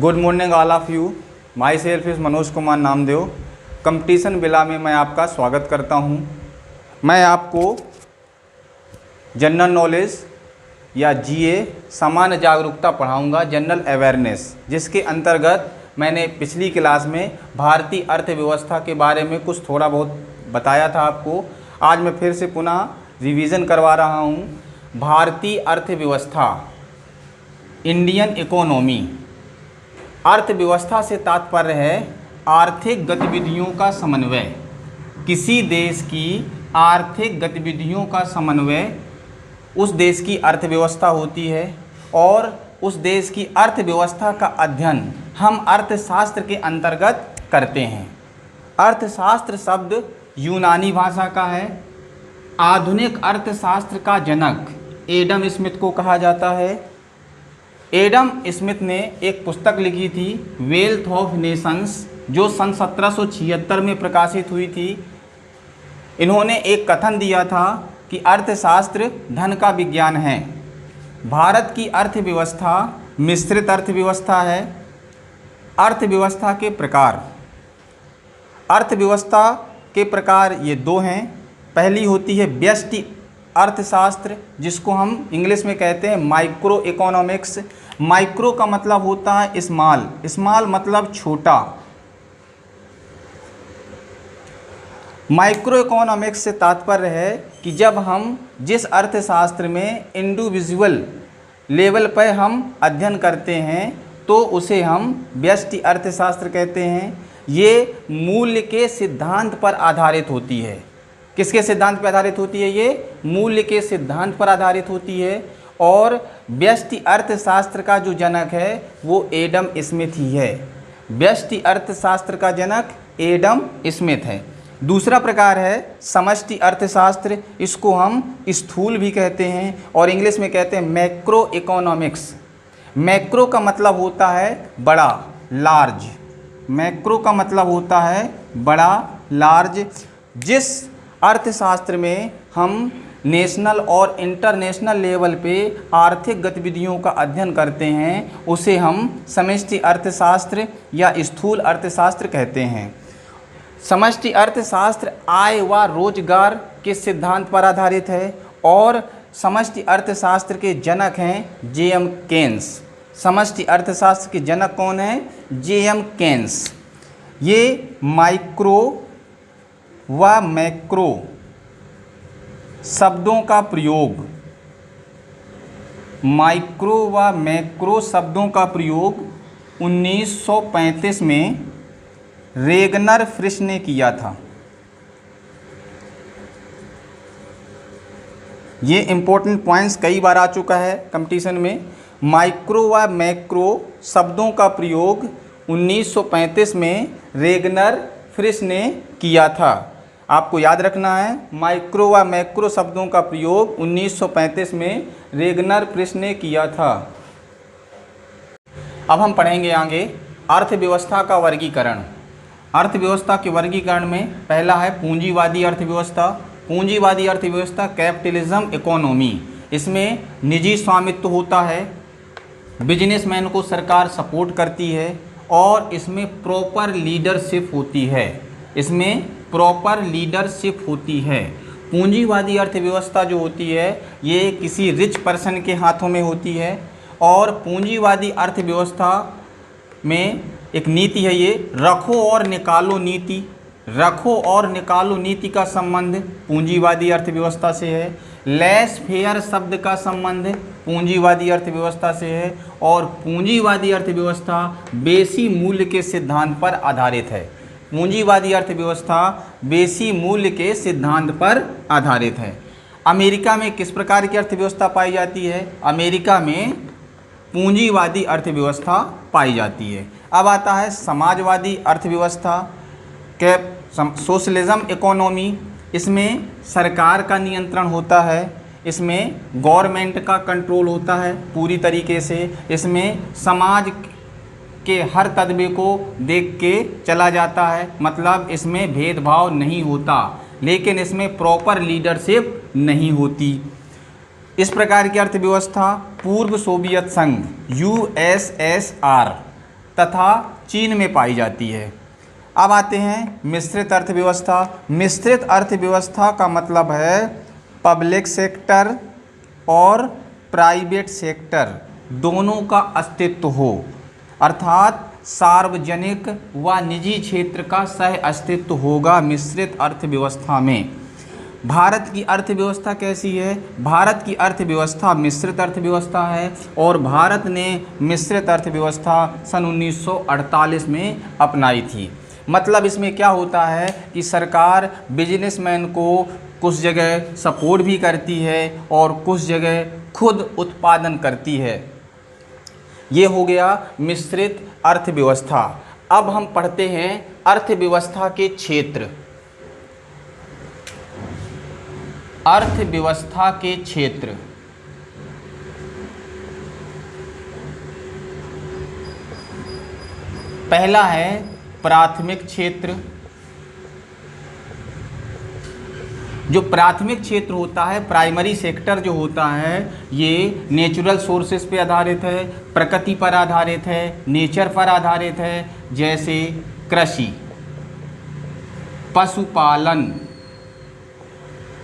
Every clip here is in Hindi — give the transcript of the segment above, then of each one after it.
Good morning all of you. My self is Manoj Kumar Namdev. Competition बिला में मैं आपका स्वागत करता हूं। मैं आपको जनरल नॉलेज या जीए सामान्य जागरूकता पढ़ाऊंगा, जनरल अवेयरनेस, जिसके अंतर्गत मैंने पिछली क्लास में भारतीय अर्थव्यवस्था के बारे में कुछ थोड़ा बहुत बताया था आपको। आज मैं फिर से पुनः रिवीजन करवा रहा हूं। भारतीय अर्थव्यवस्था, इंडियन इकोनॉमी। अर्थव्यवस्था से तात्पर्य है आर्थिक गतिविधियों का समन्वय। किसी देश की आर्थिक गतिविधियों का समन्वय उस देश की अर्थव्यवस्था होती है, और उस देश की अर्थव्यवस्था का अध्ययन हम अर्थशास्त्र के अंतर्गत करते हैं। अर्थशास्त्र शब्द यूनानी भाषा का है। आधुनिक अर्थशास्त्र का जनक एडम स्मिथ को कहा जाता है। एडम स्मिथ ने एक पुस्तक लिखी थी, वेल्थ ऑफ नेशंस, जो सन 1776 में प्रकाशित हुई थी। इन्होंने एक कथन दिया था कि अर्थशास्त्र धन का विज्ञान है। भारत की अर्थव्यवस्था मिश्रित अर्थव्यवस्था है। अर्थव्यवस्था के प्रकार, अर्थव्यवस्था के प्रकार ये दो हैं। पहली होती है व्यष्टि अर्थशास्त्र, जिसको हम इंग्लिश में कहते हैं माइक्रो इकोनॉमिक्स। माइक्रो का मतलब होता है स्मॉल, स्मॉल मतलब छोटा। माइक्रो इकोनॉमिक्स से तात्पर्य है कि जब हम जिस अर्थशास्त्र में इंडिविजुअल लेवल पर हम अध्ययन करते हैं तो उसे हम व्यष्टि अर्थशास्त्र कहते हैं। ये मूल्य के सिद्धांत पर आधारित होती है। किसके सिद्धांत पर आधारित होती है? ये मूल्य के सिद्धांत पर आधारित होती है। और व्यष्टि अर्थशास्त्र का जो जनक है वो एडम स्मिथ ही है। व्यष्टि अर्थशास्त्र का जनक एडम स्मिथ है। दूसरा प्रकार है समष्टि अर्थशास्त्र। इसको हम स्थूल भी कहते हैं और इंग्लिश में कहते हैं मैक्रो इकोनॉमिक्स। मैक्रो का मतलब होता है बड़ा, लार्ज। मैक्रो का मतलब होता है बड़ा, लार्ज। जिस अर्थशास्त्र में हम नेशनल और इंटरनेशनल लेवल पे आर्थिक गतिविधियों का अध्ययन करते हैं उसे हम समष्टि अर्थशास्त्र या स्थूल अर्थशास्त्र कहते हैं। समष्टि अर्थशास्त्र आय व रोजगार के सिद्धांत पर आधारित है और समष्टि अर्थशास्त्र के जनक हैं जे.एम. केन्स। समष्टि अर्थशास्त्र के जनक कौन हैं? जे.एम. केन्स। ये माइक्रो व मैक्रो शब्दों का प्रयोग, माइक्रो व मैक्रो शब्दों का प्रयोग 1935 में रेगनर फ्रिश ने किया था। ये इम्पोर्टेंट पॉइंट्स कई बार आ चुका है कंपटीशन में। माइक्रो व मैक्रो शब्दों का प्रयोग 1935 में रेगनर फ्रिश ने किया था। आपको याद रखना है, माइक्रो व मैक्रो शब्दों का प्रयोग 1935 में रेगनर फ्रिश ने किया था। अब हम पढ़ेंगे आगे अर्थव्यवस्था का वर्गीकरण। अर्थव्यवस्था के वर्गीकरण में पहला है पूंजीवादी अर्थव्यवस्था। पूंजीवादी अर्थव्यवस्था कैपिटलिज्म इकोनॉमी। इसमें निजी स्वामित्व होता है, बिजनेसमैन को सरकार सपोर्ट करती है और इसमें प्रॉपर लीडरशिप होती है। इसमें प्रॉपर लीडरशिप होती है। पूंजीवादी अर्थव्यवस्था जो होती है ये किसी रिच पर्सन के हाथों में होती है और पूंजीवादी अर्थव्यवस्था में एक नीति है, ये रखो और निकालो नीति। रखो और निकालो नीति का संबंध पूंजीवादी अर्थव्यवस्था से है। लेस फेयर शब्द का संबंध पूंजीवादी अर्थव्यवस्था से है और पूंजीवादी अर्थव्यवस्था बेसी मूल्य के सिद्धांत पर आधारित है। पूंजीवादी अर्थव्यवस्था बेसी मूल्य के सिद्धांत पर आधारित है। अमेरिका में किस प्रकार की अर्थव्यवस्था पाई जाती है? अमेरिका में पूंजीवादी अर्थव्यवस्था पाई जाती है। अब आता है समाजवादी अर्थव्यवस्था, सोशलिज्म इकोनॉमी। इसमें सरकार का नियंत्रण होता है, इसमें गवर्नमेंट का कंट्रोल होता है पूरी तरीके से। इसमें समाज के हर कदमे को देख के चला जाता है, मतलब इसमें भेदभाव नहीं होता, लेकिन इसमें प्रॉपर लीडरशिप नहीं होती। इस प्रकार की अर्थव्यवस्था पूर्व सोवियत संघ USSR तथा चीन में पाई जाती है। अब आते हैं मिश्रित अर्थव्यवस्था। मिश्रित अर्थव्यवस्था का मतलब है पब्लिक सेक्टर और प्राइवेट सेक्टर दोनों का अस्तित्व हो, अर्थात सार्वजनिक व निजी क्षेत्र का सह अस्तित्व होगा मिश्रित अर्थव्यवस्था में। भारत की अर्थव्यवस्था कैसी है? भारत की अर्थव्यवस्था मिश्रित अर्थव्यवस्था है और भारत ने मिश्रित अर्थव्यवस्था सन 1948 में अपनाई थी। मतलब इसमें क्या होता है कि सरकार बिजनेसमैन को कुछ जगह सपोर्ट भी करती है और कुछ जगह खुद उत्पादन करती है। ये हो गया मिश्रित अर्थव्यवस्था। अब हम पढ़ते हैं अर्थव्यवस्था के क्षेत्र। अर्थव्यवस्था के क्षेत्र पहला है प्राथमिक क्षेत्र। जो प्राथमिक क्षेत्र होता है, प्राइमरी सेक्टर जो होता है, ये नेचुरल सोर्सेस पे आधारित है, प्रकृति पर आधारित है, नेचर पर आधारित है, जैसे कृषि, पशुपालन,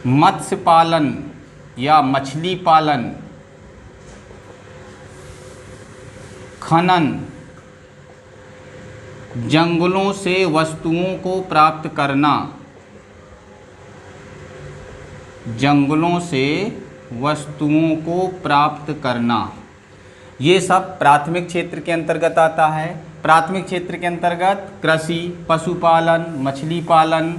मत्स्य पालन या मछली पालन, खनन, जंगलों से वस्तुओं को प्राप्त करना, जंगलों से वस्तुओं को प्राप्त करना, ये सब प्राथमिक क्षेत्र के अंतर्गत आता है। प्राथमिक क्षेत्र के अंतर्गत कृषि, पशुपालन, मछली पालन,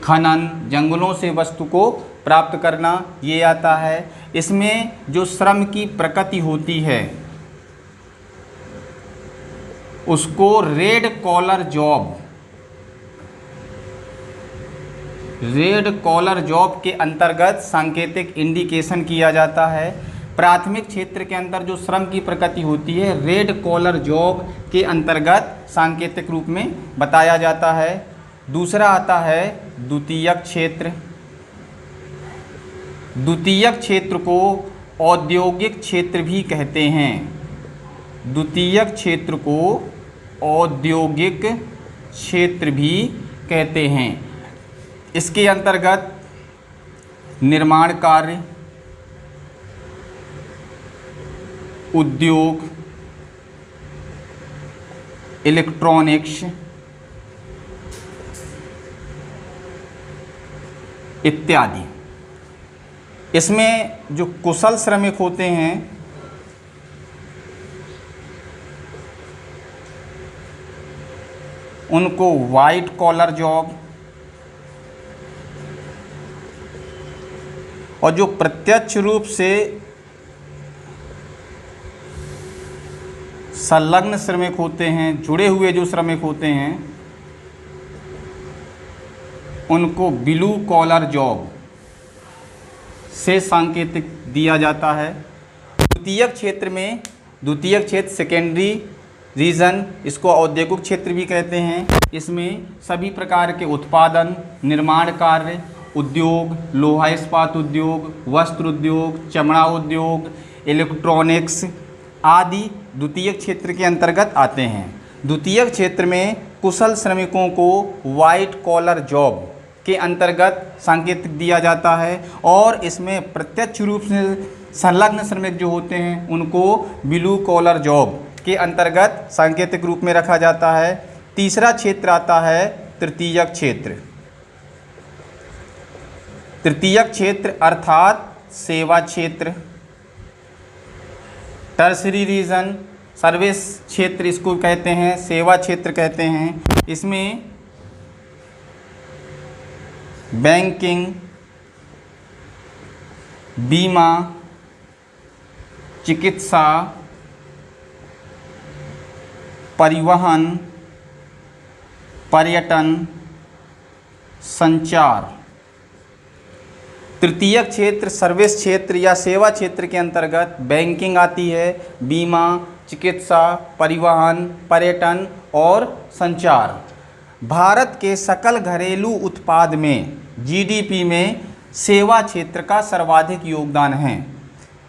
खनन, जंगलों से वस्तु को प्राप्त करना, ये आता है। इसमें जो श्रम की प्रकृति होती है उसको red collar job, red collar job के अंतर्गत सांकेतिक इंडिकेशन किया जाता है। प्राथमिक क्षेत्र के अंदर जो श्रम की प्रकृति होती है रेड कॉलर जॉब के अंतर्गत सांकेतिक रूप में बताया जाता है। दूसरा आता है द्वितीयक क्षेत्र। द्वितीयक क्षेत्र को औद्योगिक क्षेत्र भी कहते हैं। द्वितीयक क्षेत्र को औद्योगिक क्षेत्र भी कहते हैं। इसके अंतर्गत निर्माण कार्य, उद्योग, इलेक्ट्रॉनिक्स इत्यादि। इसमें जो कुशल श्रमिक होते हैं उनको वाइट कॉलर जॉब, और जो प्रत्यक्ष रूप से संलग्न श्रमिक होते हैं, जुड़े हुए जो श्रमिक होते हैं, उनको ब्लू कॉलर जॉब से सांकेतिक दिया जाता है। द्वितीयक क्षेत्र में, द्वितीयक क्षेत्र सेकेंडरी रीजन, इसको औद्योगिक क्षेत्र भी कहते हैं। इसमें सभी प्रकार के उत्पादन, निर्माण कार्य, उद्योग, लोहा इस्पात उद्योग, वस्त्र उद्योग, चमड़ा उद्योग, इलेक्ट्रॉनिक्स आदि द्वितीयक क्षेत्र के अंतर्गत आते हैं। द्वितीयक क्षेत्र में कुशल श्रमिकों को वाइट कॉलर जॉब के अंतर्गत सांकेतिक दिया जाता है और इसमें प्रत्यक्ष रूप से संलग्न श्रमिक जो होते हैं उनको ब्लू कॉलर जॉब के अंतर्गत सांकेतिक रूप में रखा जाता है। तीसरा क्षेत्र आता है तृतीयक क्षेत्र। तृतीयक क्षेत्र अर्थात सेवा क्षेत्र, टर्सरी रीजन, सर्विस क्षेत्र इसको कहते हैं, सेवा क्षेत्र कहते हैं। इसमें बैंकिंग, बीमा, चिकित्सा, परिवहन, पर्यटन, संचार। तृतीयक क्षेत्र सर्विस क्षेत्र या सेवा क्षेत्र के अंतर्गत बैंकिंग आती है, बीमा, चिकित्सा, परिवहन, पर्यटन और संचार। भारत के सकल घरेलू उत्पाद में जीडीपी में सेवा क्षेत्र का सर्वाधिक योगदान है।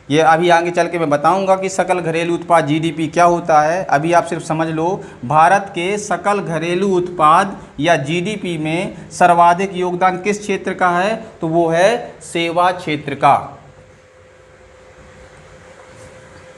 ये अभी आगे चल के मैं बताऊंगा कि सकल घरेलू उत्पाद जीडीपी क्या होता है। अभी आप सिर्फ समझ लो, भारत के सकल घरेलू उत्पाद या जीडीपी में सर्वाधिक योगदान किस क्षेत्र का है, तो वो है सेवा क्षेत्र का।